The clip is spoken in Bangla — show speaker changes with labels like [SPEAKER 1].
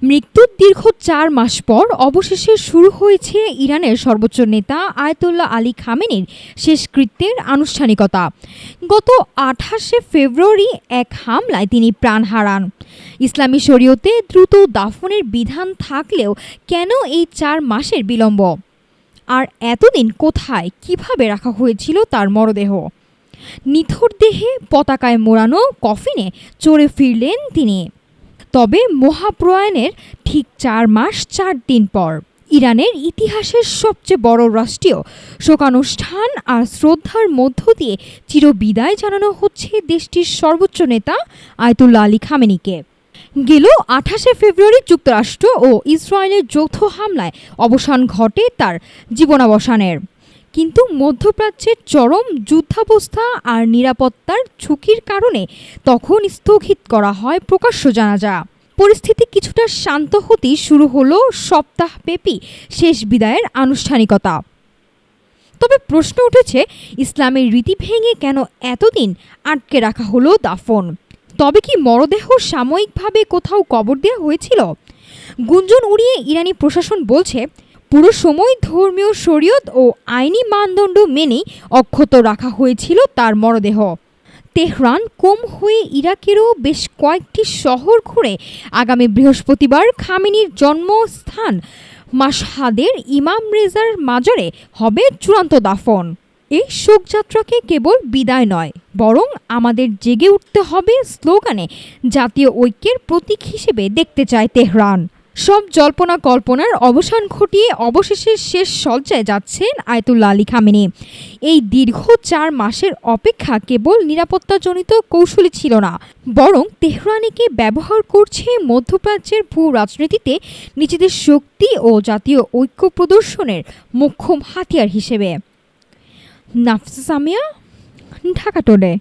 [SPEAKER 1] মৃত্যুর দীর্ঘ ৪ মাস পর অবশেষে শুরু হয়েছে ইরানের সর্বোচ্চ নেতা আয়াতুল্লাহ আলী খামেনির শেষকৃত্যের আনুষ্ঠানিকতা। গত ২৮শে ফেব্রুয়ারি এক হামলায় তিনি প্রাণ হারান। ইসলামী শরীয়তে দ্রুত দাফনের বিধান থাকলেও কেন এই ৪ মাসের বিলম্ব? আর এতদিন কোথায়, কিভাবে রাখা হয়েছিল তার মরদেহ? নিথর দেহে পতাকায় মোড়ানো কফিনে চড়ে ফিরলেন তিনি। তবে মহাপ্রয়াণের ঠিক ৪ মাস ৪ দিন পর ইরানের ইতিহাসের সবচেয়ে বড় রাষ্ট্রীয় শোকানুষ্ঠান আর শ্রদ্ধার মধ্য দিয়ে চিরবিদায় জানানো হচ্ছে দেশটির সর্বোচ্চ নেতা আয়াতুল্লাহ আলী খামেনিকে। গেল ২৮শে ফেব্রুয়ারি যুক্তরাষ্ট্র ও ইসরায়েলের যৌথ হামলায় অবসান ঘটে তার জীবনাবসানের। কিন্তু মধ্যপ্রাচ্যের চরম যুদ্ধাবস্থা আর নিরাপত্তার ঝুঁকির কারণে তখন স্থগিত করা হয় প্রকাশ্য জানাজা। পরিস্থিতি কিছুটা শান্ত হতেই শুরু হলো সপ্তাহব্যাপী শেষ বিদায়ের আনুষ্ঠানিকতা। তবে প্রশ্ন উঠেছে, ইসলামের রীতি ভেঙে কেন এতদিন আটকে রাখা হলো দাফন? তবে কি মরদেহ সাময়িকভাবে কোথাও কবর দেওয়া হয়েছিল? গুঞ্জন উড়িয়ে ইরানি প্রশাসন বলছে, পুরো সময় ধর্মীয় শরীয়ত ও আইনি মানদণ্ড মেনেই অক্ষত রাখা হয়েছিল তার মরদেহ। তেহরান কম হয়ে ইরাকেরও বেশ কয়েকটি শহর ঘুরে আগামী বৃহস্পতিবার খামেনির জন্মস্থান মাশহাদের ইমাম রেজার মাজারে হবে চূড়ান্ত দাফন। এই শোকযাত্রাকে কেবল বিদায় নয়, বরং আমাদের জেগে উঠতে হবে স্লোগানে জাতীয় ঐক্যের প্রতীক হিসেবে দেখতে চায় তেহরান। সব জল্পনা কল্পনার অবসান ঘটিয়ে অবশেষে শেষ সজ্জায় যাচ্ছেন আয়াতুল্লাহ আলী খামেনি। এই দীর্ঘ ৪ মাসের অপেক্ষা কেবল নিরাপত্তাজনিত কৌশলই ছিল না, বরং তেহরানিকে ব্যবহার করছে মধ্যপ্রাচ্যের ভূ রাজনীতিতে নিজেদের শক্তি ও জাতীয় ঐক্য প্রদর্শনের মোক্ষম হাতিয়ার হিসেবে। নাফিসা সামিয়া, ঢাকা টুডে।